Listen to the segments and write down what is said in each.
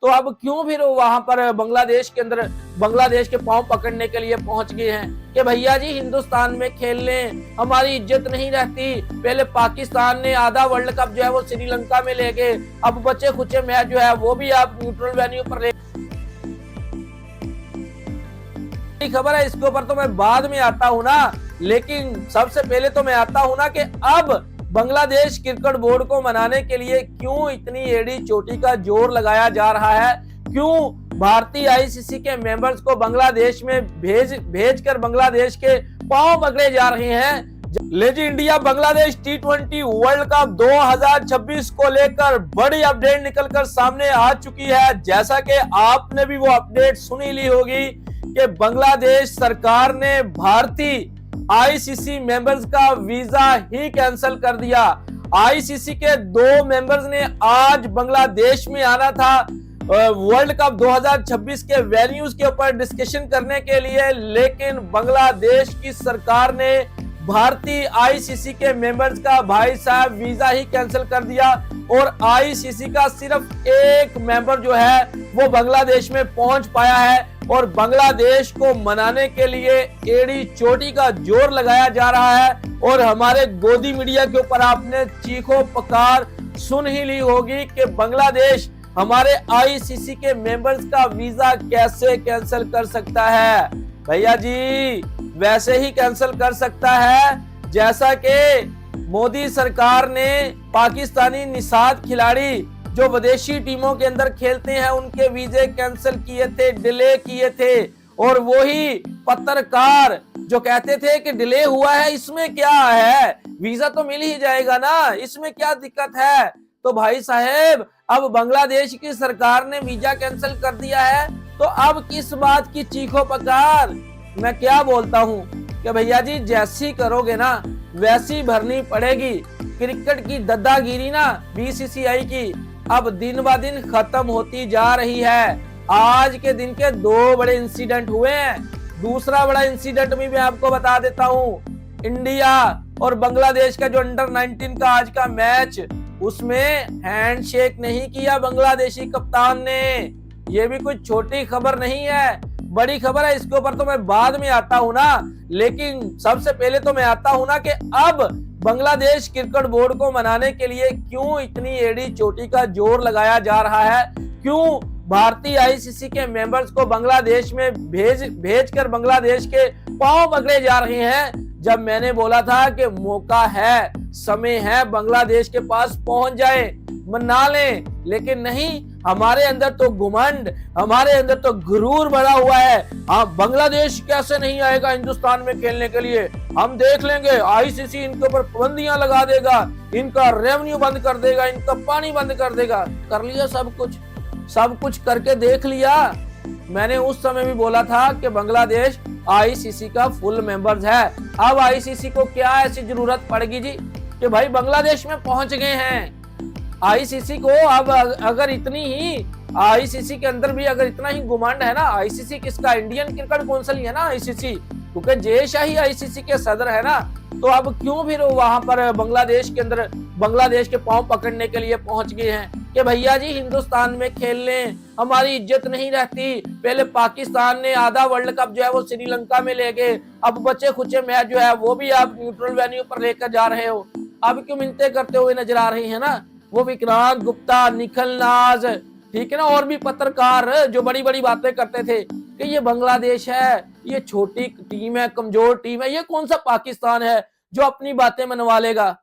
तो अब क्यों फिर वहां पर बांग्लादेश के अंदर बांग्लादेश के पांव पकड़ने के लिए पहुंच गए हैं कि भैया जी हिंदुस्तान में खेल लें, हमारी इज्जत नहीं रहती। पहले पाकिस्तान ने आधा वर्ल्ड कप जो है वो श्रीलंका में ले गए, अब बचे खुचे मैच जो है वो भी आप न्यूट्रल वेन्यू पर ले। खबर है इसके ऊपर तो मैं बाद में आता हूं ना, लेकिन सबसे पहले तो मैं आता हूं ना कि अब बांग्लादेश क्रिकेट बोर्ड को मनाने के लिए क्यों इतनी एड़ी चोटी का जोर लगाया जा रहा है, क्यों भारतीय आईसीसी के मेंबर्स को बांग्लादेश में भेज कर बांग्लादेश के पांव पकड़े जा रहे हैं। Lazy India Bangladesh T20 world cup 2026 को लेकर बड़ी अपडेट निकलकर सामने आ चुकी है। जैसा कि आपने भी वो अपडेट सुनी ली होगी कि बांग्लादेश सरकार ने भारतीय आईसीसी मेंबर्स का वीजा ही कैंसिल कर दिया। आईसीसी के 2 मेंबर्स ने आज बांग्लादेश में आना था वर्ल्ड कप 2026 के वेन्यूज के ऊपर डिस्कशन करने के लिए, लेकिन बांग्लादेश की सरकार ने भारतीय आईसीसी के मेंबर्स का भाई साहब वीजा ही कैंसिल कर दिया और आईसीसी का सिर्फ एक मेंबर जो है वो बांग्लादेश में पहुंच पाया है और बांग्लादेश को मनाने के लिए एड़ी चोटी का जोर लगाया जा रहा है। और हमारे गोदी मीडिया के ऊपर आपने चीखो पुकार सुन ही ली होगी कि बांग्लादेश हमारे आईसीसी के मेंबर्स का वीजा कैसे कैंसिल कर सकता है। भैया जी वैसे ही कैंसिल कर सकता है जैसा कि मोदी सरकार ने पाकिस्तानी निषाद खिलाड़ी जो विदेशी टीमों के अंदर खेलते हैं उनके वीजे कैंसिल किए थे, डिले किए थे। और वही पत्रकार जो कहते थे कि डिले हुआ है इसमें क्या है, वीजा तो मिल ही जाएगा ना, इसमें क्या दिक्कत है। तो भाई साहेब अब बांग्लादेश की सरकार ने वीजा कैंसिल कर दिया है तो अब किस बात की चीखो पुकार। मैं क्या बोलता हूँ कि भैया जी जैसी करोगे ना वैसी भरनी पड़ेगी। क्रिकेट की दादागिरी ना बीसीसीआई की अब दिन ब दिन खत्म होती जा रही है। आज के दिन के 2 बड़े इंसिडेंट हुए हैं। दूसरा बड़ा इंसिडेंट भी मैं आपको बता देता हूँ। इंडिया और बांग्लादेश का जो अंडर 19 का आज का मैच, उसमें हैंडशेक नहीं किया बांग्लादेशी कप्तान ने। ये भी कोई छोटी खबर नहीं है, बड़ी खबर है। इसके ऊपर तो मैं बाद में आता हूं ना, लेकिन सबसे पहले तो मैं आता हूं ना कि अब बांग्लादेश क्रिकेट बोर्ड को मनाने के लिए क्यों इतनी एड़ी चोटी का जोर लगाया जा रहा है, क्यों भारतीय आईसीसी के मेंबर्स को बांग्लादेश में भेज कर बांग्लादेश के पांव पकड़े जा रहे हैं। जब मैंने बोला था कि मौका है, समय है, बांग्लादेश के पास पहुंच जाए, मना लें, लेकिन नहीं, हमारे अंदर तो घुमंड, हमारे अंदर तो गुरूर भरा हुआ है। हाँ बांग्लादेश कैसे नहीं आएगा हिंदुस्तान में खेलने के लिए, हम देख लेंगे, आईसीसी इनके ऊपर पाबंदियां लगा देगा, इनका रेवेन्यू बंद कर देगा, इनका पानी बंद कर देगा। कर लिया सब कुछ करके देख लिया। मैंने उस समय भी बोला था कि बांग्लादेश आईसीसी का फुल मेंबर्स है। अब आईसीसी को क्या ऐसी जरूरत पड़ेगी जी कि भाई बांग्लादेश में पहुंच गए हैं। आईसीसी को अब अगर इतनी ही आईसीसी के अंदर भी अगर इतना ही घुमांड है ना, आईसीसी किसका, इंडियन क्रिकेट काउंसिल ही है ना आईसीसी, क्योंकि जय शाही आईसीसी के सदर है ना। तो अब क्यों फिर वहां पर बांग्लादेश के अंदर बांग्लादेश के पांव पकड़ने के लिए पहुंच गए हैं कि भैया जी हिंदुस्तान में खेल लें, हमारी इज्जत नहीं रहती। पहले पाकिस्तान ने आधा वर्ल्ड कप जो है वो श्रीलंका में ले गए, अब बचे खुचे मैच जो है वो भी आप न्यूट्रल वेन्यू पर लेकर जा रहे हो। अब क्यों मिन्नतें करते हुए नजर आ रही है ना वो विक्रांत गुप्ता, निखिल नाज, ठीक है ना, और भी पत्रकार जो बड़ी बड़ी बातें करते थे कि ये बांग्लादेश है, ये छोटी टीम है, कमजोर टीम है, ये कौन सा पाकिस्तान है जो अपनी बातें मनवा लेगा।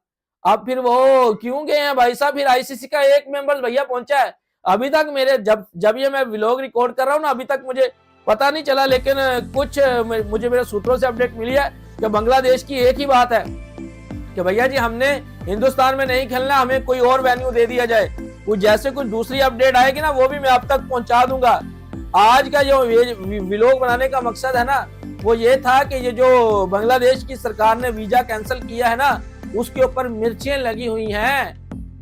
अब फिर वो क्यों गए हैं भाई साहब, फिर आईसीसी का एक मेंबर भैया पहुंचा है। अभी तक मेरे जब ये मैं व्लॉग रिकॉर्ड कर रहा हूँ ना, अभी तक मुझे पता नहीं चला, लेकिन कुछ मुझे मेरे सूत्रों से अपडेट मिली है कि बांग्लादेश की एक ही बात है कि भैया जी हमने हिंदुस्तान में नहीं खेलना, हमें कोई और वेन्यू दे दिया जाए। कुछ जैसे कुछ दूसरी अपडेट आएगी ना वो भी मैं आप तक पहुंचा दूंगा। आज का जो व्लॉग बनाने का मकसद है ना वो ये था कि ये जो बांग्लादेश की सरकार ने वीजा कैंसिल किया है ना उसके ऊपर मिर्चें लगी हुई हैं,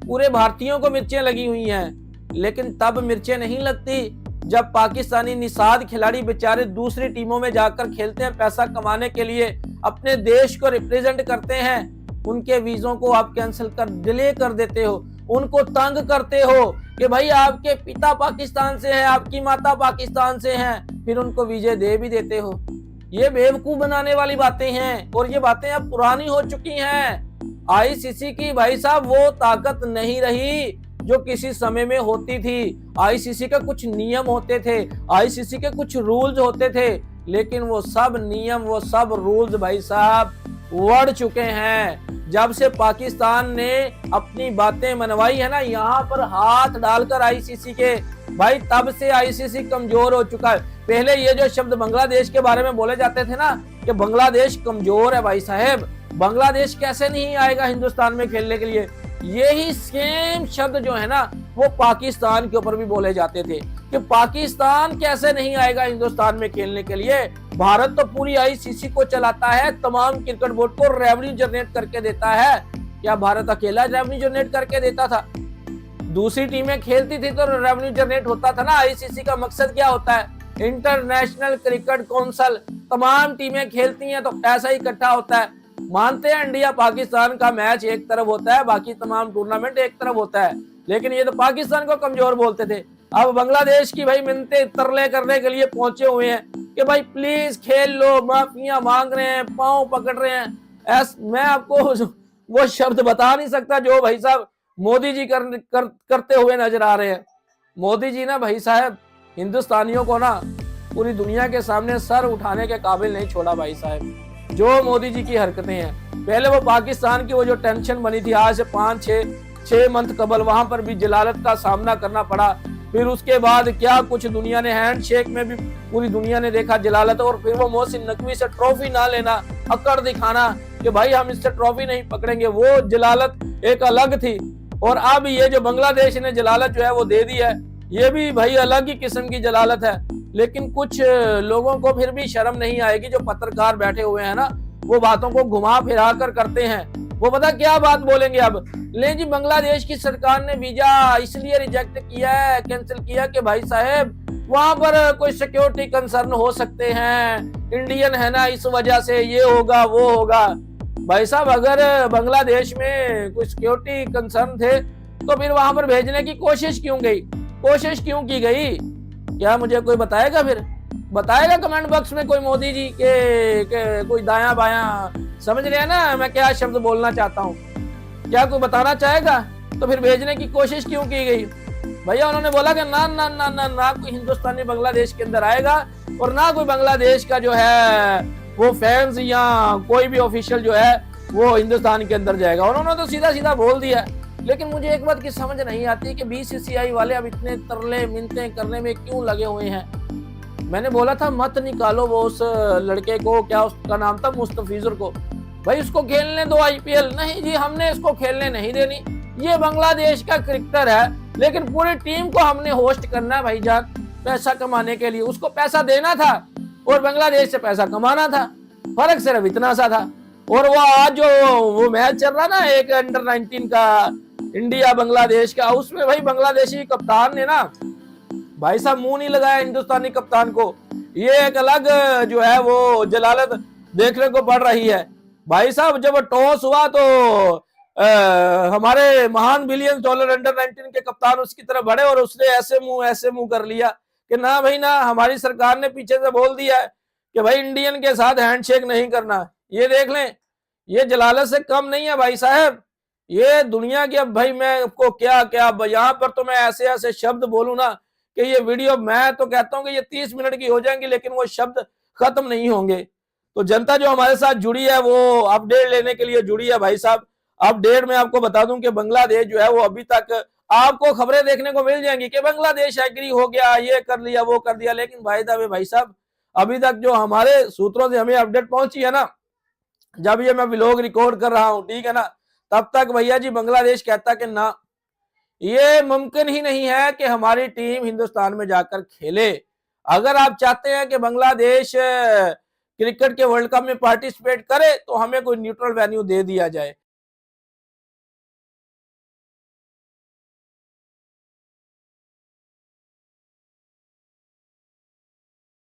पूरे भारतीयों को मिर्चें लगी हुई हैं। लेकिन तब मिर्चें नहीं लगती जब पाकिस्तानी निषाद खिलाड़ी बेचारे दूसरी टीमों में जाकर खेलते हैं, पैसा कमाने के लिए अपने देश को रिप्रेजेंट करते हैं, उनके वीजों को आप कैंसिल कर डिले कर देते हो। उनको तंग करते हो कि भाई आपके पिता पाकिस्तान से हैं, आपकी माता पाकिस्तान से हैं, फिर उनको विजय दे भी देते हो। ये बेवकूफ बनाने वाली बातें हैं और ये बातें अब पुरानी हो चुकी हैं। आईसीसी की भाई साहब वो ताकत नहीं रही जो किसी समय में होती थी। आईसीसी का कुछ नियम होते थे, आईसीसी के कुछ रूल्स होते थे, लेकिन वो सब नियम, वो सब रूल्स भाई साहब उड़ चुके हैं। जब से पाकिस्तान ने अपनी बातें मनवाई है ना, यहाँ पर हाथ डालकर आईसीसी के, भाई तब से आईसीसी कमजोर हो चुका है। पहले ये जो शब्द बांग्लादेश के बारे में बोले जाते थे ना कि बांग्लादेश कमजोर है, भाई साहब बांग्लादेश कैसे नहीं आएगा हिंदुस्तान में खेलने के लिए, यही सेम शब्द जो है ना वो पाकिस्तान के ऊपर भी बोले जाते थे कि पाकिस्तान कैसे नहीं आएगा हिंदुस्तान में खेलने के लिए। भारत तो पूरी आईसीसी को चलाता है, तमाम क्रिकेट बोर्ड को रेवेन्यू जनरेट करके देता है। क्या भारत अकेला रेवेन्यू जनरेट करके देता था? दूसरी टीमें खेलती थी तो रेवेन्यू जनरेट होता था ना। आईसीसी का मकसद क्या होता है? इंटरनेशनल क्रिकेट काउंसिल, तमाम टीमें खेलती हैं तो पैसा इकट्ठा होता है। मानते हैं इंडिया पाकिस्तान का मैच एक तरफ होता है, बाकी तमाम टूर्नामेंट एक तरफ होता है, लेकिन ये तो पाकिस्तान को कमजोर बोलते थे। अब बांग्लादेश की भाई मिन्नतें तरले करने के लिए पहुंचे हुए हैं कि भाई प्लीज खेल लो, माफियां मांग रहे हैं, पांव पकड़ रहे हैं। मैं आपको वो शब्द बता नहीं सकता जो भाई साहब मोदी जी करते हुए नजर आ रहे हैं। मोदी जी ना भाई साहब हिंदुस्तानियों को ना पूरी दुनिया के सामने सर उठाने के काबिल नहीं छोड़ा भाई साहब। जो मोदी जी की हरकतें हैं, पहले वो पाकिस्तान की वो जो टेंशन बनी थी आज से 5-6 मंथ कबल, वहां पर भी जलालत का सामना करना पड़ा। फिर उसके बाद क्या कुछ दुनिया ने, हैंडशेक में भी पूरी दुनिया ने देखा जलालत, और फिर वो मोहसिन नकवी से ट्रॉफी ना लेना, अकड़ दिखाना कि भाई हम इससे ट्रॉफी नहीं पकड़ेंगे, वो जलालत एक अलग थी। और अब ये जो बांग्लादेश ने जलालत जो है वो दे दी है, ये भी भाई अलग ही किस्म की जलालत है। लेकिन कुछ लोगों को फिर भी शर्म नहीं आएगी, जो पत्रकार बैठे हुए हैं ना, वो बातों को घुमा फिरा कर करते हैं। वो पता क्या बात बोलेंगे अब, ले जी बांग्लादेश की सरकार ने वीजा इसलिए रिजेक्ट किया है, कैंसिल किया कि भाई साहब वहां पर कोई सिक्योरिटी कंसर्न हो सकते हैं, इंडियन है ना इस वजह से ये होगा वो होगा। भाई साहब अगर बांग्लादेश में कोई सिक्योरिटी कंसर्न थे तो फिर वहां पर भेजने की कोशिश क्यों की गई? क्या मुझे कोई बताएगा? फिर बताएगा कमेंट बॉक्स में कोई मोदी जी के कोई दाया बाया, समझ रहे हैं ना मैं क्या शब्द बोलना चाहता हूँ? क्या कोई बताना चाहेगा? तो फिर भेजने की कोशिश क्यों की गई? भैया उन्होंने बोला कि ना ना ना ना ना कोई हिंदुस्तानी बांग्लादेश के अंदर आएगा और ना कोई बांग्लादेश का जो है वो फैंस या कोई भी ऑफिशियल जो है वो हिंदुस्तान के अंदर जाएगा। उन्होंने तो सीधा सीधा बोल दिया। लेकिन मुझे एक बात की समझ नहीं आती कि बीसीसीआई वाले अब इतने तरले मिन्नतें करने में क्यों लगे हुए हैं। मैंने बोला था मत निकालो वो उस लड़के को, क्या उसका नाम था, मुस्तफिजुर को, भाई उसको खेलने दो आईपीएल। नहीं जी, हमने इसको खेलने नहीं देनी। ये बांग्लादेश का क्रिकेटर है, लेकिन पूरी टीम को हमने होस्ट करना है भाईजान, पैसा कमाने के लिए। उसको पैसा देना था और बांग्लादेश से पैसा कमाना था, फर्क सिर्फ इतना सा था। और वो आज जो वो मैच चल रहा ना एक अंडर 19 का इंडिया बांग्लादेश का, उसमें भाई बांग्लादेशी कप्तान ने ना भाई साहब मुंह नहीं लगाया हिंदुस्तानी कप्तान को। ये एक अलग जो है वो जलालत देखने को पड़ रही है भाई साहब। जब टॉस हुआ तो हमारे महान $बिलियन अंडर 19 के कप्तान उसकी तरफ बढ़े और उसने ऐसे मुंह कर लिया कि ना भाई ना, हमारी सरकार ने पीछे से बोल दिया है कि भाई इंडियन के साथ हैंडशेक नहीं करना। ये देख लें, ये जलालत से कम नहीं है भाई साहब। ये दुनिया की, अब भाई मैं आपको क्या यहाँ पर तो मैं ऐसे शब्द बोलूं ना कि ये वीडियो मैं तो कहता हूं कि ये 30 मिनट की हो जाएंगी, लेकिन वो शब्द खत्म नहीं होंगे। तो जनता जो हमारे साथ जुड़ी है वो अपडेट लेने के लिए जुड़ी है भाई साहब। अपडेट में आपको बता दूं कि बांग्लादेश जो है वो अभी तक आपको खबरें देखने को मिल जाएंगी कि बांग्लादेश एग्री हो गया, ये कर लिया वो कर दिया, लेकिन भाई साहब अभी तक जो हमारे सूत्रों से हमें अपडेट पहुंची है ना, जब ये मैं व्लॉग रिकॉर्ड कर रहा हूं, ठीक है ना, तब तक भैया जी बांग्लादेश कहता कि ना, ये मुमकिन ही नहीं है कि हमारी टीम हिंदुस्तान में जाकर खेले। अगर आप चाहते हैं कि बांग्लादेश क्रिकेट के वर्ल्ड कप में पार्टिसिपेट करे तो हमें कोई न्यूट्रल वेन्यू दे दिया जाए।